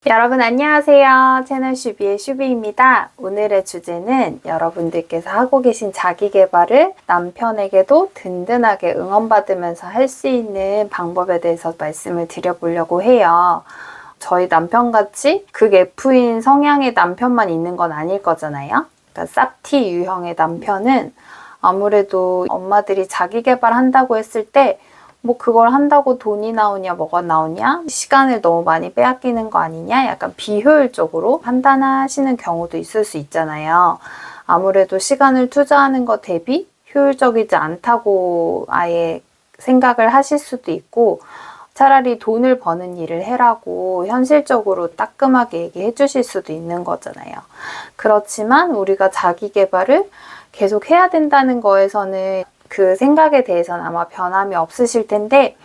여러분 안녕하세요. 채널 슈비의 슈비입니다. 오늘의 주제는 여러분들께서 하고 계신 자기계발을 남편에게도 든든하게 응원받으면서 할 수 있는 방법에 대해서 말씀을 드려보려고 해요. 저희 남편같이 극 F인 성향의 남편만 있는 건 아닐 거잖아요. 그러니까 쌉티 유형의 남편은 아무래도 엄마들이 자기계발 한다고 했을 때 뭐 그걸 한다고 돈이 나오냐 뭐가 나오냐 시간을 너무 많이 빼앗기는 거 아니냐 약간 비효율적으로 판단하시는 경우도 있을 수 있잖아요. 아무래도 시간을 투자하는 것 대비 효율적이지 않다고 아예 생각을 하실 수도 있고 차라리 돈을 버는 일을 해라고 현실적으로 따끔하게 얘기해 주실 수도 있는 거잖아요. 그렇지만 우리가 자기 개발을 계속 해야 된다는 거에서는 그 생각에 대해서는 아마 변함이 없으실 텐데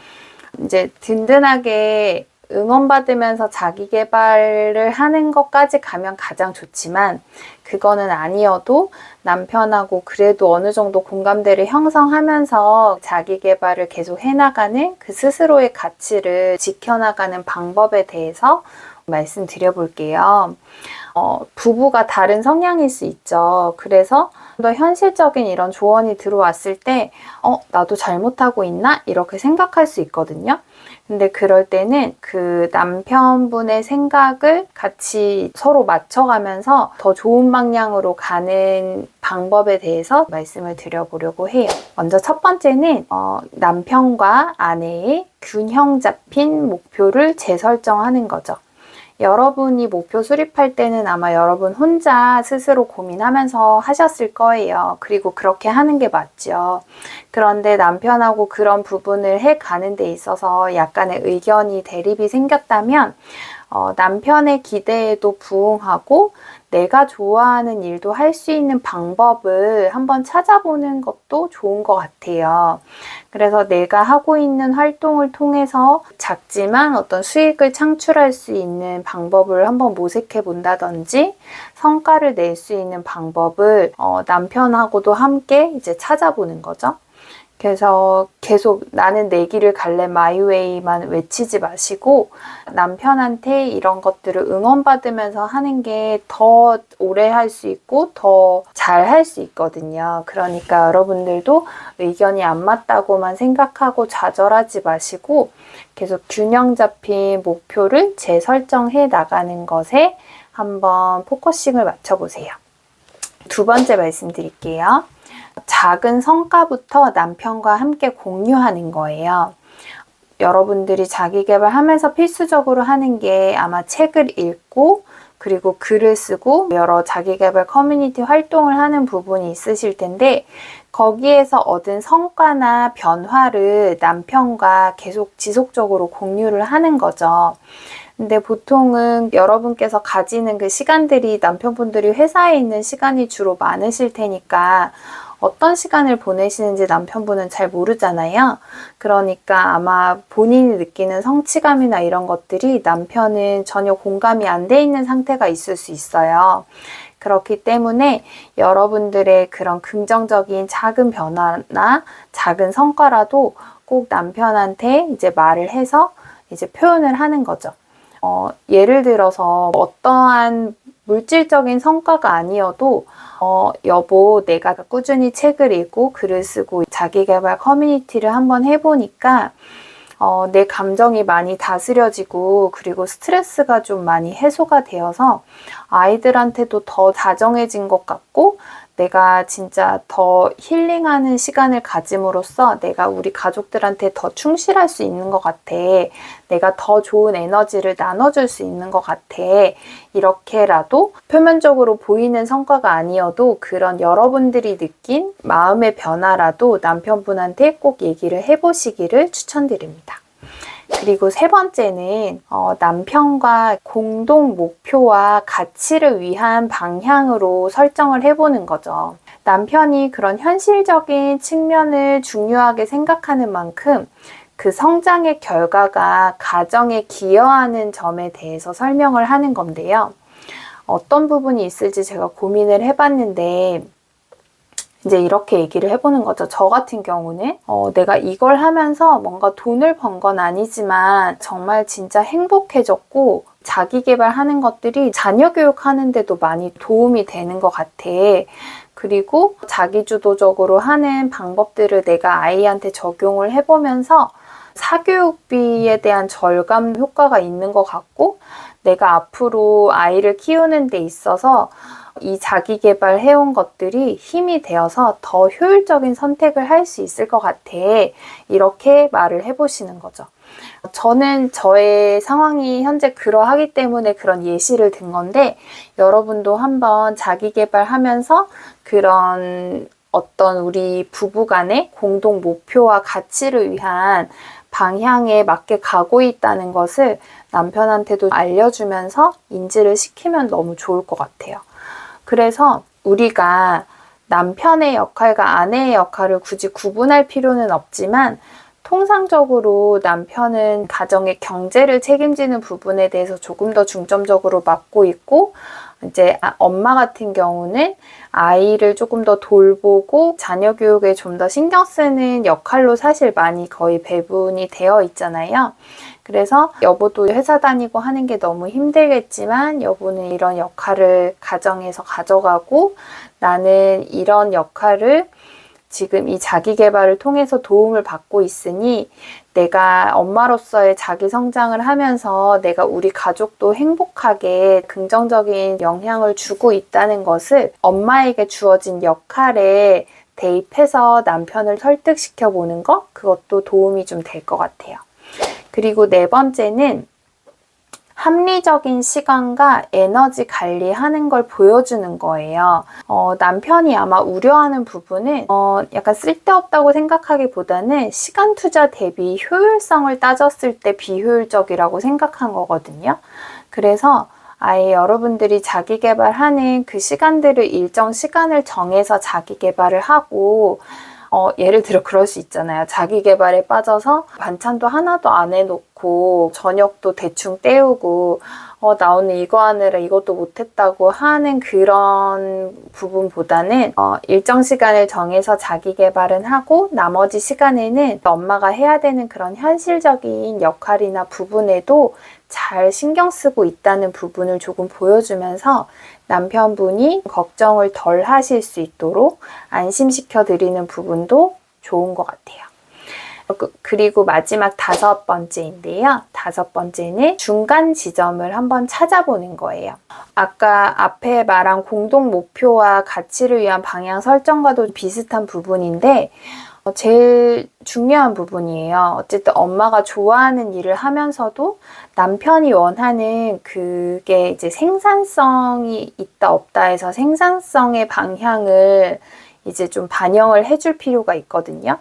이제 든든하게 응원받으면서 자기 개발을 하는 것까지 가면 가장 좋지만 그거는 아니어도 남편하고 그래도 어느 정도 공감대를 형성하면서 자기 개발을 계속 해나가는 그 스스로의 가치를 지켜나가는 방법에 대해서 말씀드려 볼게요. 부부가 다른 성향일 수 있죠. 그래서 더 현실적인 이런 조언이 들어왔을 때 나도 잘못하고 있나? 이렇게 생각할 수 있거든요. 근데 그럴 때는 그 남편분의 생각을 같이 서로 맞춰가면서 더 좋은 방향으로 가는 방법에 대해서 말씀을 드려보려고 해요. 먼저 첫 번째는 남편과 아내의 균형 잡힌 목표를 재설정하는 거죠. 여러분이 목표 수립할 때는 아마 여러분 혼자 스스로 고민하면서 하셨을 거예요. 그리고 그렇게 하는 게 맞죠. 그런데 남편하고 그런 부분을 해 가는 데 있어서 약간의 의견이 대립이 생겼다면 남편의 기대에도 부응하고 내가 좋아하는 일도 할 수 있는 방법을 한번 찾아보는 것도 좋은 것 같아요. 그래서 내가 하고 있는 활동을 통해서 작지만 어떤 수익을 창출할 수 있는 방법을 한번 모색해 본다든지 성과를 낼 수 있는 방법을 남편하고도 함께 이제 찾아보는 거죠. 그래서 계속 나는 내 길을 갈래 마이웨이만 외치지 마시고 남편한테 이런 것들을 응원받으면서 하는 게 더 오래 할 수 있고 더 잘 할 수 있거든요. 그러니까 여러분들도 의견이 안 맞다고만 생각하고 좌절하지 마시고 계속 균형 잡힌 목표를 재설정해 나가는 것에 한번 포커싱을 맞춰보세요. 두 번째 말씀드릴게요. 작은 성과부터 남편과 함께 공유하는 거예요. 여러분들이 자기 개발하면서 필수적으로 하는 게 아마 책을 읽고 그리고 글을 쓰고 여러 자기 개발 커뮤니티 활동을 하는 부분이 있으실 텐데 거기에서 얻은 성과나 변화를 남편과 계속 지속적으로 공유를 하는 거죠. 근데 보통은 여러분께서 가지는 그 시간들이 남편분들이 회사에 있는 시간이 주로 많으실 테니까 어떤 시간을 보내시는지 남편분은 잘 모르잖아요. 그러니까 아마 본인이 느끼는 성취감이나 이런 것들이 남편은 전혀 공감이 안 돼 있는 상태가 있을 수 있어요. 그렇기 때문에 여러분들의 그런 긍정적인 작은 변화나 작은 성과라도 꼭 남편한테 이제 말을 해서 이제 표현을 하는 거죠. 예를 들어서 어떠한 물질적인 성과가 아니어도 여보, 내가 꾸준히 책을 읽고 글을 쓰고 자기계발 커뮤니티를 한번 해보니까 내 감정이 많이 다스려지고 그리고 스트레스가 좀 많이 해소가 되어서 아이들한테도 더 다정해진 것 같고 내가 진짜 더 힐링하는 시간을 가짐으로써 내가 우리 가족들한테 더 충실할 수 있는 것 같아. 내가 더 좋은 에너지를 나눠줄 수 있는 것 같아. 이렇게라도 표면적으로 보이는 성과가 아니어도 그런 여러분들이 느낀 마음의 변화라도 남편분한테 꼭 얘기를 해보시기를 추천드립니다. 그리고 세 번째는 남편과 공동 목표와 가치를 위한 방향으로 설정을 해보는 거죠. 남편이 그런 현실적인 측면을 중요하게 생각하는 만큼 그 성장의 결과가 가정에 기여하는 점에 대해서 설명을 하는 건데요. 어떤 부분이 있을지 제가 고민을 해봤는데 이제 이렇게 얘기를 해보는 거죠. 저 같은 경우는 내가 이걸 하면서 뭔가 돈을 번 건 아니지만 정말 진짜 행복해졌고 자기 개발하는 것들이 자녀 교육하는데도 많이 도움이 되는 것 같아. 그리고 자기주도적으로 하는 방법들을 내가 아이한테 적용을 해보면서 사교육비에 대한 절감 효과가 있는 것 같고, 내가 앞으로 아이를 키우는 데 있어서 이 자기 개발해온 것들이 힘이 되어서 더 효율적인 선택을 할 수 있을 것 같아. 이렇게 말을 해보시는 거죠. 저는 저의 상황이 현재 그러하기 때문에 그런 예시를 든 건데, 여러분도 한번 자기 개발하면서 그런 어떤 우리 부부 간의 공동 목표와 가치를 위한 방향에 맞게 가고 있다는 것을 남편한테도 알려주면서 인지를 시키면 너무 좋을 것 같아요. 그래서 우리가 남편의 역할과 아내의 역할을 굳이 구분할 필요는 없지만, 통상적으로 남편은 가정의 경제를 책임지는 부분에 대해서 조금 더 중점적으로 맡고 있고, 이제 엄마 같은 경우는 아이를 조금 더 돌보고 자녀 교육에 좀 더 신경 쓰는 역할로 사실 많이 거의 배분이 되어 있잖아요. 그래서 여보도 회사 다니고 하는 게 너무 힘들겠지만 여보는 이런 역할을 가정에서 가져가고, 나는 이런 역할을 지금 이 자기 개발을 통해서 도움을 받고 있으니 내가 엄마로서의 자기 성장을 하면서 내가 우리 가족도 행복하게 긍정적인 영향을 주고 있다는 것을 엄마에게 주어진 역할에 대입해서 남편을 설득시켜 보는 것, 그것도 도움이 좀 될 것 같아요. 그리고 네 번째는 합리적인 시간과 에너지 관리하는 걸 보여주는 거예요. 남편이 아마 우려하는 부분은 약간 쓸데없다고 생각하기보다는 시간 투자 대비 효율성을 따졌을 때 비효율적이라고 생각한 거거든요. 그래서 아예 여러분들이 자기 개발하는 그 시간들을 일정 시간을 정해서 자기 개발을 하고, 예를 들어 그럴 수 있잖아요. 자기 개발에 빠져서 반찬도 하나도 안 해놓고 저녁도 대충 때우고 나 오늘 이거 하느라 이것도 못했다고 하는 그런 부분보다는 일정 시간을 정해서 자기 개발은 하고, 나머지 시간에는 엄마가 해야 되는 그런 현실적인 역할이나 부분에도 잘 신경 쓰고 있다는 부분을 조금 보여주면서 남편분이 걱정을 덜 하실 수 있도록 안심시켜 드리는 부분도 좋은 것 같아요. 그리고 마지막 5번째인데요. 5번째는 중간 지점을 한번 찾아보는 거예요. 아까 앞에 말한 공동 목표와 가치를 위한 방향 설정과도 비슷한 부분인데, 제일 중요한 부분이에요. 어쨌든 엄마가 좋아하는 일을 하면서도 남편이 원하는 그게 이제 생산성이 있다 없다 해서 생산성의 방향을 이제 좀 반영을 해줄 필요가 있거든요.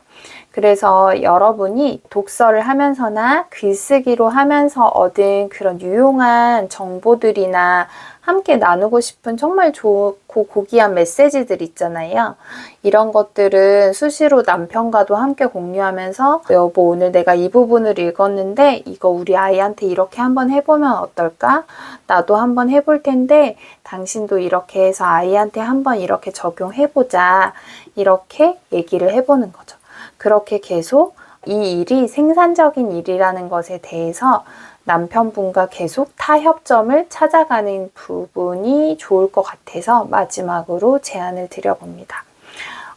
그래서 여러분이 독서를 하면서나 글쓰기로 하면서 얻은 그런 유용한 정보들이나 함께 나누고 싶은 정말 좋고 고귀한 메시지들 있잖아요. 이런 것들은 수시로 남편과도 함께 공유하면서 여보, 오늘 내가 이 부분을 읽었는데 이거 우리 아이한테 이렇게 한번 해보면 어떨까? 나도 한번 해볼 텐데 당신도 이렇게 해서 아이한테 한번 이렇게 적용해보자. 이렇게 얘기를 해보는 거죠. 그렇게 계속 이 일이 생산적인 일이라는 것에 대해서 남편분과 계속 타협점을 찾아가는 부분이 좋을 것 같아서 마지막으로 제안을 드려봅니다.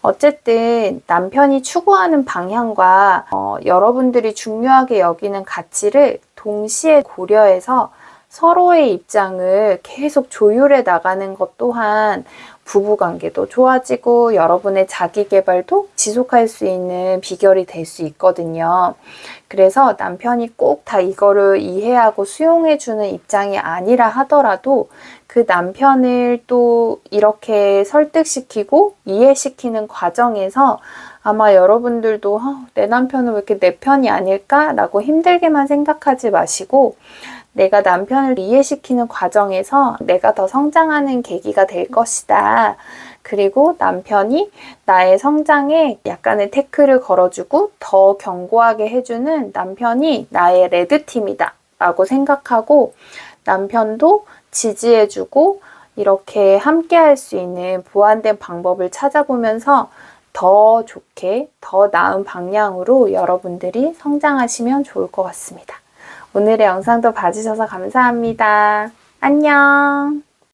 어쨌든 남편이 추구하는 방향과 여러분들이 중요하게 여기는 가치를 동시에 고려해서 서로의 입장을 계속 조율해 나가는 것 또한 부부관계도 좋아지고 여러분의 자기계발도 지속할 수 있는 비결이 될 수 있거든요. 그래서 남편이 꼭 다 이거를 이해하고 수용해주는 입장이 아니라 하더라도 그 남편을 또 이렇게 설득시키고 이해시키는 과정에서 아마 여러분들도 내 남편은 왜 이렇게 내 편이 아닐까? 라고 힘들게만 생각하지 마시고 내가 남편을 이해시키는 과정에서 내가 더 성장하는 계기가 될 것이다. 그리고 남편이 나의 성장에 약간의 태클을 걸어주고 더 견고하게 해주는 남편이 나의 레드팀이다 라고 생각하고 남편도 지지해주고 이렇게 함께 할 수 있는 보완된 방법을 찾아보면서 더 좋게 더 나은 방향으로 여러분들이 성장하시면 좋을 것 같습니다. 오늘의 영상도 봐주셔서 감사합니다. 안녕.